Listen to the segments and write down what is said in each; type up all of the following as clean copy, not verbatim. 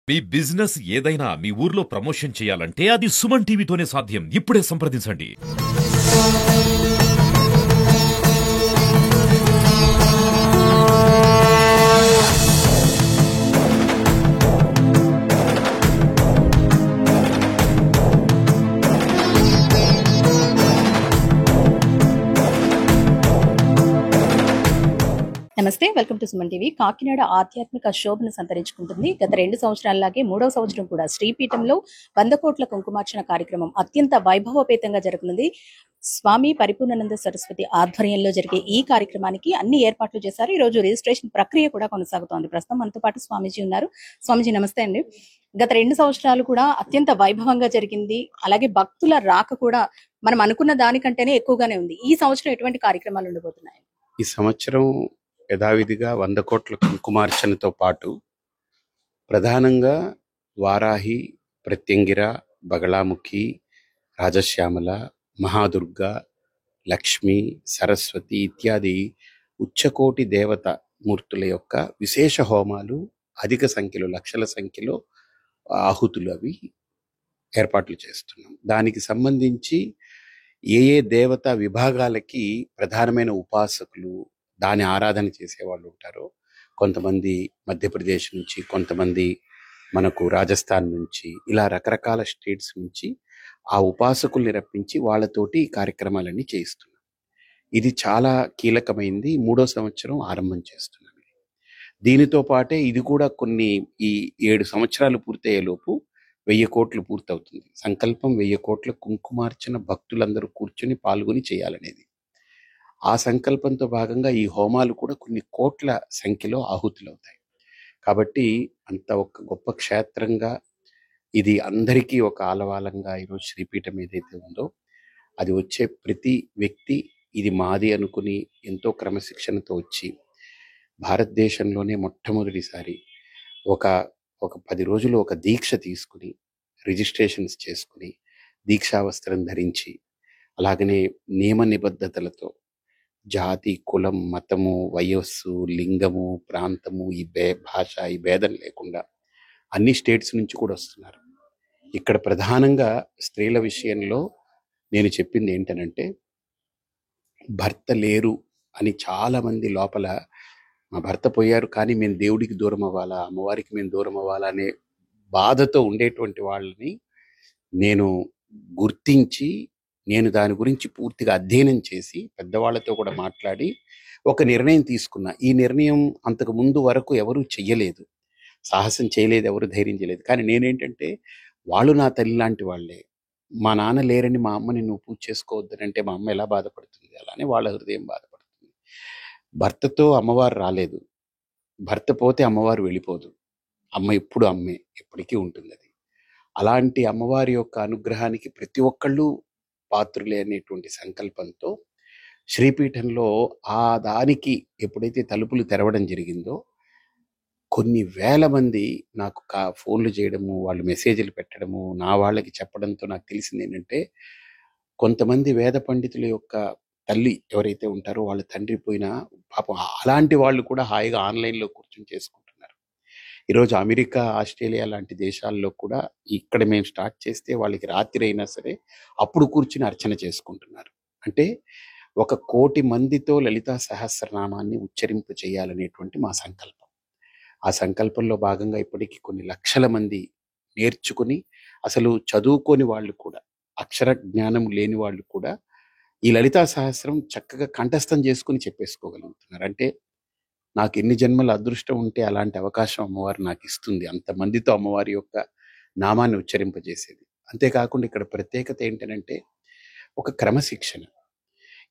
మీ business ఏదైనా మీ ఊర్లో promotion చేయాలంటే అది సుమన్ టీవీతోనే సాధ్యం. ఇప్పుడే సంప్రదించండి. నమస్తే, welcome to Suman TV. Kakinada ఆధ్యాత్మిక శోభను సంతరించుకుంటుంది. గత 2 సంవత్సరాల్లాగే 3వ సంవత్సరం కూడా శ్రీపీఠంలో 100 కోట్ల కుంకుమార్చన కార్యక్రమం అత్యంత వైభవోపేతంగా జరుగుతుంది. స్వామి పరిపూర్ణానంద సరస్వతి ఆధ్వర్యంలో జరిగే ఈ కార్యక్రమానికి అన్ని ఏర్పాట్లు చేశారు. ఈ రోజు రిజిస్ట్రేషన్ ప్రక్రియ కూడా కొనసాగుతోంది. ప్రస్తుతం మనతో పాటు స్వామీజీ ఉన్నారు. స్వామీజీ నమస్తే అండి. గత 2 సంవత్సరాలు కూడా అత్యంత వైభవంగా జరిగింది. అలాగే భక్తుల రాక కూడా మనం అనుకున్న దానికంటేనే ఎక్కువగానే ఉంది. ఈ సంవత్సరం ఎటువంటి కార్యక్రమాలు ఉండబోతున్నాయి? ఈ సంవత్సరం యథావిధిగా 100 కోట్ల కుంకుమార్చనతో పాటు ప్రధానంగా వారాహి, ప్రత్యంగిర, బగళాముఖి, రాజశ్యామల, మహాదుర్గ, లక్ష్మి, సరస్వతి ఇత్యాది ఉచ్చకోటి దేవత మూర్తుల యొక్క విశేష హోమాలు అధిక సంఖ్యలో, లక్షల సంఖ్యలో ఆహుతులు అవి ఏర్పాట్లు చేస్తున్నాం. దానికి సంబంధించి ఏ ఏ దేవతా విభాగాలకి ప్రధానమైన ఉపాసకులు, దాని ఆరాధన చేసేవాళ్ళు ఉంటారో, కొంతమంది మధ్యప్రదేశ్ నుంచి, కొంతమంది మనకు రాజస్థాన్ నుంచి, ఇలా రకరకాల స్టేట్స్ నుంచి ఆ ఉపాసకుల్ని రప్పించి వాళ్ళతోటి ఈ కార్యక్రమాలన్నీ చేయిస్తున్నాం. ఇది చాలా కీలకమైంది. 3వ సంవత్సరం ఆరంభం చేస్తున్నాం. దీనితో పాటే ఇది కూడా ఈ 7 సంవత్సరాలు పూర్తయ్యేలోపు 1000 కోట్లు పూర్తవుతుంది. సంకల్పం 1000 కోట్ల కుంకుమార్చన భక్తులందరూ కూర్చొని పాల్గొని చేయాలనేది. ఆ సంకల్పంతో భాగంగా ఈ హోమాలు కూడా కొన్ని కోట్ల సంఖ్యలో ఆహుతులవుతాయి. కాబట్టి అంత ఒక గొప్ప క్షేత్రంగా, ఇది అందరికీ ఒక ఆలవాలంగా ఈరోజు శ్రీపీఠం ఏదైతే ఉందో, అది వచ్చే ప్రతి వ్యక్తి ఇది మాది అనుకుని ఎంతో క్రమశిక్షణతో వచ్చి, భారతదేశంలోనే మొట్టమొదటిసారి ఒక 10 రోజులు ఒక దీక్ష తీసుకుని, రిజిస్ట్రేషన్స్ చేసుకుని, దీక్షావస్త్రం ధరించి, అలాగనే నియమ నిబద్ధతలతో జాతి, కులం, మతము, వయస్సు, లింగము, ప్రాంతము, భాష, ఈ భేదం లేకుండా అన్ని స్టేట్స్ నుంచి కూడా వస్తున్నారు. ఇక్కడ ప్రధానంగా స్త్రీల విషయంలో నేను చెప్పింది ఏంటనంటే, భర్త లేరు అని చాలా మంది లోపల, మా భర్త పోయారు కానీ మేము దేవుడికి దూరం అవ్వాలా, అమ్మవారికి మేము దూరం అవ్వాలా అనే బాధతో ఉండేటువంటి వాళ్ళని నేను గుర్తించి, నేను దాని గురించి పూర్తిగా అధ్యయనం చేసి పెద్దవాళ్లతో కూడా మాట్లాడి ఒక నిర్ణయం తీసుకున్నా. ఈ నిర్ణయం అంతకు ముందు వరకు ఎవరు చెయ్యలేదు, సాహసం చేయలేదు, ఎవరు ధైర్యం చేయలేదు. కానీ నేనేంటంటే, వాళ్ళు నా తల్లి లాంటి వాళ్ళే. మా నాన్న లేరని మా అమ్మని నువ్వు పూజ చేసుకోవద్దనంటే మా అమ్మ ఎలా బాధపడుతుంది, అలానే వాళ్ళ హృదయం బాధపడుతుంది. భర్తతో అమ్మవారు రాలేదు, భర్త పోతే అమ్మవారు వెళ్ళిపోదు. అమ్మ ఎప్పుడు అమ్మే, ఎప్పటికీ ఉంటుంది. అది అలాంటి అమ్మవారి యొక్క అనుగ్రహానికి ప్రతి ఒక్కళ్ళు పాత్రులే అనేటువంటి సంకల్పంతో శ్రీపీఠంలో ఆ దానికి ఎప్పుడైతే తలుపులు తెరవడం జరిగిందో, కొన్ని వేల మంది నాకు ఫోన్లు చేయడము, వాళ్ళు మెసేజ్లు పెట్టడము, నా వాళ్ళకి చెప్పడంతో నాకు తెలిసింది ఏంటంటే, కొంతమంది వేద పండితుల యొక్క తల్లి ఎవరైతే ఉంటారో వాళ్ళ తండ్రి పోయినా పాపం అలాంటి వాళ్ళు కూడా హాయిగా ఆన్లైన్లో కూర్చొని చేసుకుంటున్నారు. ఈరోజు అమెరికా, ఆస్ట్రేలియా లాంటి దేశాల్లో కూడా ఇక్కడ మేము స్టార్ట్ చేస్తే వాళ్ళకి రాత్రి అయినా సరే అప్పుడు కూర్చుని అర్చన చేసుకుంటున్నారు. అంటే 1 కోటి మందితో లలితా సహస్రనామాన్ని ఉచ్చరింపు చేయాలనేటువంటి మా సంకల్పం. ఆ సంకల్పంలో భాగంగా ఇప్పటికీ కొన్ని లక్షల మంది నేర్చుకుని, అసలు చదువుకోని వాళ్ళు కూడా, అక్షర జ్ఞానం లేని వాళ్ళు కూడా ఈ లలితా సహస్రం చక్కగా కంఠస్థం చేసుకుని చెప్పేసుకోగలుగుతున్నారు. అంటే నాకు ఎన్ని జన్మల అదృష్టం ఉంటే అలాంటి అవకాశం అమ్మవారు నాకు ఇస్తుంది, అంతమందితో అమ్మవారి యొక్క నామాన్ని ఉచ్చరింపజేసేది. అంతేకాకుండా ఇక్కడ ప్రత్యేకత ఏంటంటే, ఒక క్రమశిక్షణ.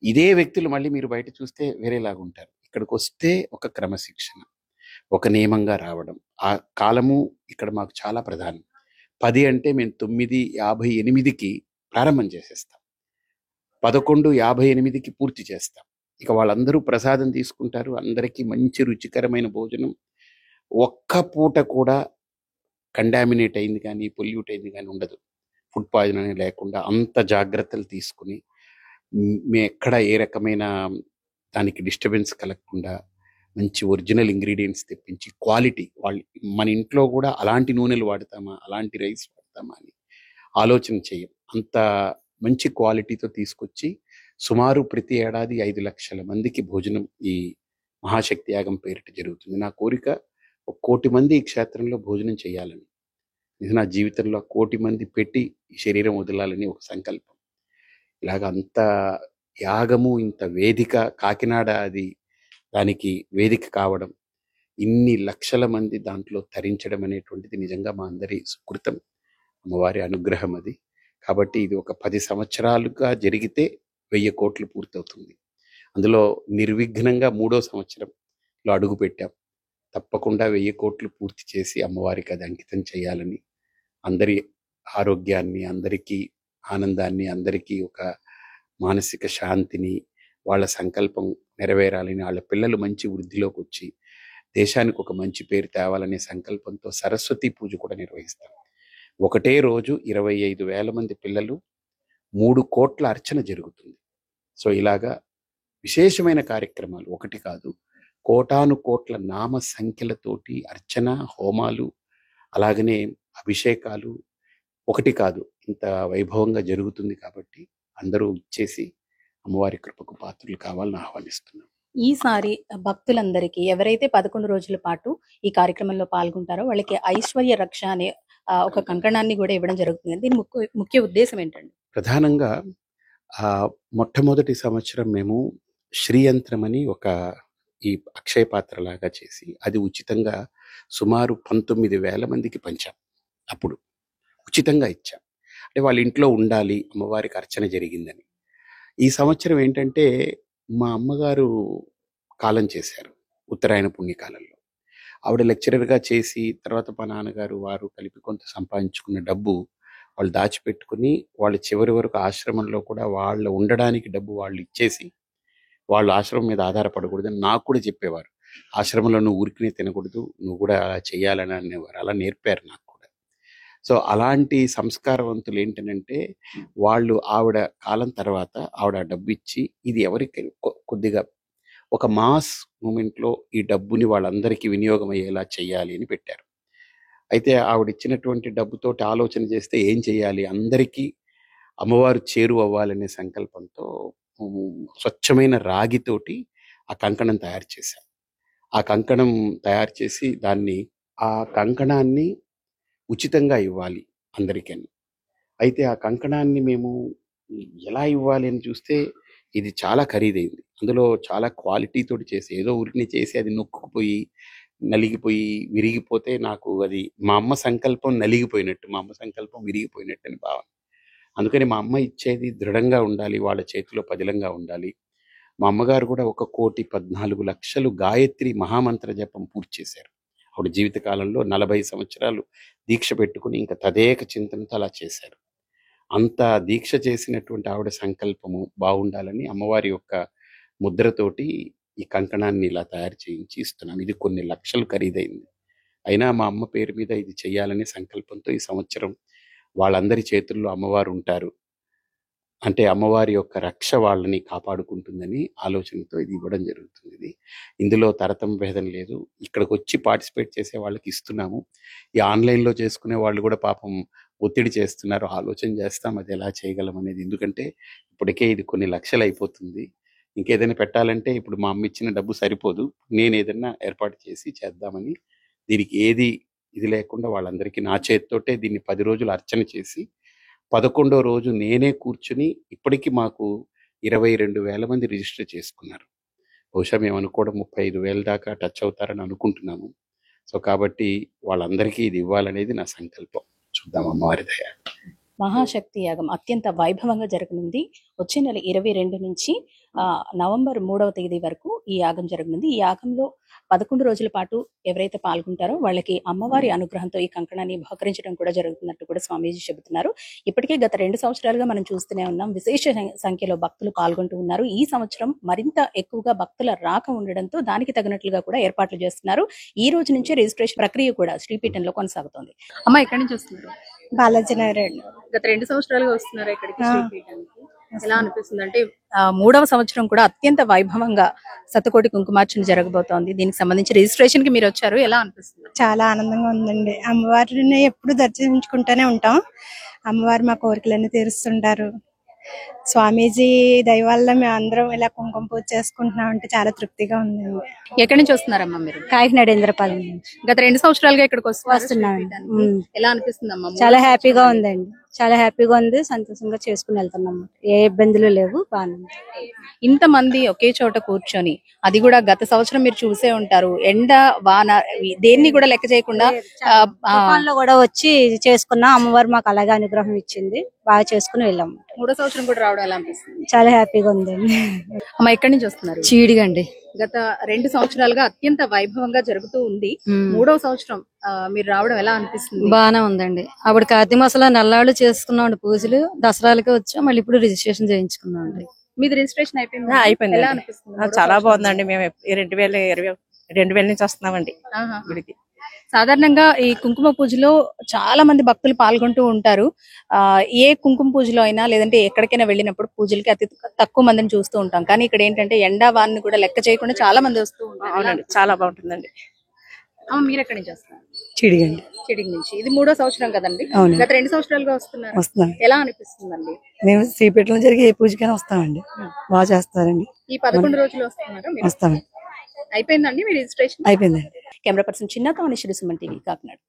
ఇదే వ్యక్తులు మళ్ళీ మీరు బయట చూస్తే వేరేలాగుంటారు. ఇక్కడికి వస్తే ఒక క్రమశిక్షణ, ఒక నియమంగా రావడం. ఆ కాలము ఇక్కడ మాకు చాలా ప్రధానం. 10 అంటే మేము 9:58కి ప్రారంభం చేసేస్తాం, 11:58కి పూర్తి చేస్తాం. ఇక వాళ్ళందరూ ప్రసాదం తీసుకుంటారు. అందరికీ మంచి రుచికరమైన భోజనం. ఒక్క పూట కూడా కండామినేట్ అయింది కానీ, పొల్యూట్ అయింది కానీ ఉండదు. ఫుడ్ పాయిజన్ అనేది లేకుండా అంత జాగ్రత్తలు తీసుకుని, మేము ఎక్కడ ఏ రకమైన దానికి డిస్టర్బెన్స్ కలగకుండా మంచి ఒరిజినల్ ఇంగ్రీడియంట్స్ తెప్పించి క్వాలిటీ వాళ్ళు మన ఇంట్లో కూడా అలాంటి నూనెలు వాడతామా, అలాంటి రైస్ వాడతామా అని ఆలోచన చేయం. అంత మంచి క్వాలిటీతో తీసుకొచ్చి సుమారు ప్రతి ఏడాది 5 లక్షల మందికి భోజనం ఈ మహాశక్తి యాగం పేరిట జరుగుతుంది. నా కోరిక 1 కోటి మంది ఈ క్షేత్రంలో భోజనం చేయాలని. ఇది నా జీవితంలో 1 కోటి మంది పెట్టి ఈ శరీరం వదలాలని ఒక సంకల్పం. ఇలాగ అంత యాగము, ఇంత వేదిక, కాకినాడ అది దానికి వేదిక కావడం, ఇన్ని లక్షల మంది దాంట్లో తరించడం అనేటువంటిది నిజంగా మా అందరి సుకృతం, అమ్మవారి అనుగ్రహం అది. కాబట్టి ఇది ఒక 10 సంవత్సరాలుగా జరిగితే 1000 కోట్లు పూర్తవుతుంది. అందులో నిర్విఘ్నంగా 3వ సంవత్సరంలో అడుగు పెట్టాం. తప్పకుండా 1000 కోట్లు పూర్తి చేసి అమ్మవారికి అది అంకితం చేయాలని, అందరి ఆరోగ్యాన్ని, అందరికీ ఆనందాన్ని, అందరికీ ఒక మానసిక శాంతిని, వాళ్ళ సంకల్పం నెరవేరాలని, వాళ్ళ పిల్లలు మంచి వృద్ధిలోకి వచ్చి దేశానికి ఒక మంచి పేరు తేవాలనే సంకల్పంతో సరస్వతి పూజ కూడా నిర్వహిస్తాం. ఒకటే రోజు 25,000 మంది పిల్లలు, 3 కోట్ల అర్చన జరుగుతుంది. సో ఇలాగా విశేషమైన కార్యక్రమాలు, ఒకటి కాదు, కోటాను కోట్ల నామ సంఖ్యలతోటి అర్చన, హోమాలు, అలాగనే అభిషేకాలు, ఒకటి కాదు, ఇంత వైభవంగా జరుగుతుంది. కాబట్టి అందరూ ఇచ్చేసి అమ్మవారి కృపకు పాత్రలు కావాలని ఆహ్వానిస్తున్నాం. ఈసారి భక్తులందరికీ ఎవరైతే 11 రోజుల పాటు ఈ కార్యక్రమంలో పాల్గొంటారో వాళ్ళకి ఐశ్వర్య రక్ష అనే ఒక కంకణాన్ని కూడా ఇవ్వడం జరుగుతుంది. దీని ముఖ్య ఉద్దేశం ఏంటండి? ప్రధానంగా మొట్టమొదటి సంవత్సరం మేము శ్రీయంత్రం అని ఒక ఈ అక్షయ పాత్ర లాగా చేసి అది ఉచితంగా సుమారు 19,000 మందికి పంచాం. అప్పుడు ఉచితంగా ఇచ్చాం. అంటే వాళ్ళ ఇంట్లో ఉండాలి, అమ్మవారికి అర్చన జరిగిందని. ఈ సంవత్సరం ఏంటంటే మా అమ్మగారు కాలం చేశారు ఉత్తరాయణ పుణ్యకాలంలో. ఆవిడ లెక్చరర్గా చేసి తర్వాత మా నాన్నగారు వారు కలిపి కొంత సంపాదించుకున్న డబ్బు వాళ్ళు దాచిపెట్టుకుని వాళ్ళ చివరి వరకు ఆశ్రమంలో కూడా వాళ్ళ ఉండడానికి డబ్బు వాళ్ళు ఇచ్చేసి వాళ్ళు ఆశ్రమం మీద ఆధారపడకూడదని నాకు కూడా చెప్పేవారు. ఆశ్రమంలో నువ్వు ఊరికినే తినకూడదు, నువ్వు కూడా అలా చేయాలని అనేవారు. అలా నేర్పారు నాకు కూడా. సో అలాంటి సంస్కారవంతులు ఏంటంటే వాళ్ళు ఆవిడ కాలం తర్వాత ఆవిడ డబ్బు ఇచ్చి ఇది ఎవరికి కొద్దిగా ఒక మాస్ మూమెంట్లో ఈ డబ్బుని వాళ్ళందరికీ వినియోగం అయ్యేలా చేయాలి అని పెట్టారు. అయితే ఆవిడ ఇచ్చినటువంటి డబ్బుతోటి ఆలోచన చేస్తే ఏం చేయాలి, అందరికీ అమ్మవారు చేరువ అవ్వాలనే సంకల్పంతో స్వచ్ఛమైన రాగితోటి ఆ కంకణం తయారు చేశాం. ఆ కంకణం తయారు చేసి దాన్ని ఆ కంకణాన్ని ఉచితంగా ఇవ్వాలి అందరికని. అయితే ఆ కంకణాన్ని మేము ఎలా ఇవ్వాలి అని చూస్తే ఇది చాలా ఖరీదైంది. అందులో చాలా క్వాలిటీ తోటి చేసి ఏదో ఊరిని చేసి అది నొక్కుపోయి నలిగిపోయి విరిగిపోతే నాకు అది మా అమ్మ సంకల్పం నలిగిపోయినట్టు, మా అమ్మ సంకల్పం విరిగిపోయినట్టు అని భావన. అందుకని మా అమ్మ ఇచ్చేది దృఢంగా ఉండాలి, వాళ్ళ చేతిలో పదిలంగా ఉండాలి. మా అమ్మగారు కూడా 1,14,00,000 గాయత్రి మహామంత్ర జపం పూర్తి చేశారు. ఆవిడ జీవితకాలంలో 40 సంవత్సరాలు దీక్ష పెట్టుకుని ఇంకా తదేక చింతనతో అలా చేశారు. అంత దీక్ష చేసినటువంటి ఆవిడ సంకల్పము బాగుండాలని అమ్మవారి యొక్క ముద్రతోటి ఈ కంకణాన్ని ఇలా తయారు చేయించి ఇస్తున్నాం. ఇది కొన్ని లక్షలు ఖరీదైంది. అయినా మా అమ్మ పేరు మీద ఇది చేయాలనే సంకల్పంతో ఈ సంవత్సరం వాళ్ళందరి చేతుల్లో అమ్మవారు ఉంటారు, అంటే అమ్మవారి యొక్క రక్ష వాళ్ళని కాపాడుకుంటుందని ఆలోచనతో ఇది ఇవ్వడం జరుగుతుంది. ఇందులో తరతమ భేదం లేదు. ఇక్కడికి వచ్చి పార్టిసిపేట్ చేసే వాళ్ళకి ఇస్తున్నాము. ఈ ఆన్లైన్లో చేసుకునే వాళ్ళు కూడా పాపం ఒత్తిడి చేస్తున్నారు. ఆలోచన చేస్తాం అది ఎలా చేయగలం అనేది. ఎందుకంటే ఇప్పటికే ఇది కొన్ని లక్షలు అయిపోతుంది. ఇంకేదైనా పెట్టాలంటే ఇప్పుడు మా అమ్మ ఇచ్చిన డబ్బు సరిపోదు. నేను ఏదైనా ఏర్పాటు చేసి చేద్దామని, దీనికి ఏది ఇది లేకుండా వాళ్ళందరికీ నా చేతితోటే దీన్ని 10 రోజులు అర్చన చేసి 11వ రోజు నేనే కూర్చుని, ఇప్పటికీ మాకు 22,000 మంది రిజిస్టర్ చేసుకున్నారు. బహుశా మేము అనుకోవడం 35,000 దాకా టచ్ అవుతారని అనుకుంటున్నాము. సో కాబట్టి వాళ్ళందరికీ ఇది ఇవ్వాలనేది నా సంకల్పం. చూద్దాం అమ్మవారి దయ. మహాశక్తి యాగం అత్యంత వైభవంగా జరగనుంది. వచ్చే నెల 22 నుంచి నవంబర్ 3వ తేదీ వరకు ఈ యాగం జరగనుంది. ఈ యాగంలో 11 రోజుల పాటు ఎవరైతే పాల్గొంటారో వాళ్ళకి అమ్మవారి అనుగ్రహంతో ఈ కంకణాన్ని బహుకరించడం కూడా జరుగుతున్నట్టు కూడా స్వామీజీ చెబుతున్నారు. ఇప్పటికే గత 2 సంవత్సరాలుగా మనం చూస్తూనే ఉన్నాం, విశేష సంఖ్యలో భక్తులు పాల్గొంటూ ఉన్నారు. ఈ సంవత్సరం మరింత ఎక్కువగా భక్తుల రాక ఉండడంతో దానికి తగినట్లుగా కూడా ఏర్పాట్లు చేస్తున్నారు. ఈ రోజు నుంచే రిజిస్ట్రేషన్ ప్రక్రియ కూడా శ్రీపీఠంలో కొనసాగుతోంది. అమ్మ ఎక్కడి నుంచి వస్తున్నారు? బాలాజీ నగర్ అండి. గత 2 సంవత్సరాలుగా వస్తున్నారు ఇక్కడికి శ్రీపీఠానికి. ఎలా అనిపిస్తుంది అంటే మూడవ సంవత్సరం కూడా అత్యంత వైభవంగా శతకోటి కుంకుమార్చన జరగబోతోంది. దీనికి సంబంధించి రిజిస్ట్రేషన్ కి మీరు వచ్చారు, ఎలా అనిపిస్తుంది? చాలా ఆనందంగా ఉందండి. అమ్మవారిని ఎప్పుడు దర్శించుకుంటూనే ఉంటాం. అమ్మవారు మా కోరికలన్నీ తీరుస్తుంటారు. స్వామీజీ దయ వల్ల మేము అందరం ఇలా కుంకుమ పూజ చేసుకుంటున్నాం అంటే చాలా తృప్తిగా ఉందండి. ఎక్కడి నుంచి వస్తున్నారమ్మా మీరు? కాకినాడ ఇంద్రపాలెం నుంచి గత 2 సంవత్సరాలుగా ఇక్కడికి వస్తున్నాం. వస్తున్నాం. ఎలా అనిపిస్తుందమ్మా? చాలా హ్యాపీగా ఉందండి. చాలా హ్యాపీగా ఉంది. సంతోషంగా చేసుకుని వెళ్తున్నాము. ఏ ఇబ్బందులు లేవు. బాగుంది. ఇంతమంది ఒకే చోట కూర్చొని, అది కూడా గత సంవత్సరం మీరు చూసే ఉంటారు, ఎండ వాన దేన్ని కూడా లెక్క చేయకుండా తుఫాన్లో కూడా వచ్చి చేసుకున్నాం. అమ్మవారు మాకు అలాగే అనుగ్రహం ఇచ్చింది. బాగా చేసుకుని వెళ్ళాము. మూడో సంవత్సరం కూడా రావడం ఎలా అనిపిస్తుంది? చాలా హ్యాపీగా ఉందండి. అమ్మ ఎక్కడి నుంచి వస్తున్నారు? చీడిగండి. గత 2 సంవత్సరాలుగా అత్యంత వైభవంగా జరుగుతూ ఉంది. మూడవ సంవత్సరం మీరు రావడం ఎలా అనిపిస్తుంది? బానే ఉందండి. అప్పుడు కార్తీక మాసంలో నెల్లాళ్ళు చేసుకున్నాం పూజలు. దసరాలకే వచ్చాం. మళ్ళీ ఇప్పుడు రిజిస్ట్రేషన్ చేయించుకున్నాం అండి. మీది రిజిస్ట్రేషన్ అయిపోయింది? అయిపోయింది. ఎలా అనిపిస్తుంది? చాలా బాగుందండి. మేము 2020 నుంచి వస్తున్నామండి ఆహా. గుడికి. సాధారణంగా ఈ కుంకుమ పూజలో చాలా మంది భక్తులు పాల్గొంటూ ఉంటారు. ఏ కుంకుమ పూజలో అయినా లేదంటే ఎక్కడికైనా వెళ్ళినప్పుడు పూజలకి అతి తక్కువ మందిని చూస్తూ ఉంటాం. కానీ ఇక్కడ ఏంటంటే ఎండా వారిని కూడా లెక్క చేయకుండా చాలా మంది వస్తూ ఉంటారు. అవునండి, చాలా బాగుంటుందండి. మీరు ఎక్కడి నుంచి వస్తున్నారు? చీడిగండి. చెడింగ్ నుంచి. ఇది మూడో సంవత్సరం కదండి? అవును. గత 2 సంవత్సరాలుగా వస్తున్నారు. వస్తున్నాం. ఎలా అనిపిస్తుందండి? మేము శ్రీపేటలో జరిగే ఏ పూజకైనా వస్తామండి. బాగా చేస్తారండి. ఈ 11 రోజులు వస్తున్నారు మీరు? వస్తామండి. అయిపోయిందండి మీ రిజిస్ట్రేషన్? అయిపోయిందండి. కెమెరా పర్సన్ చిన్నతో సుమన్ టీవీ కాకినాడ.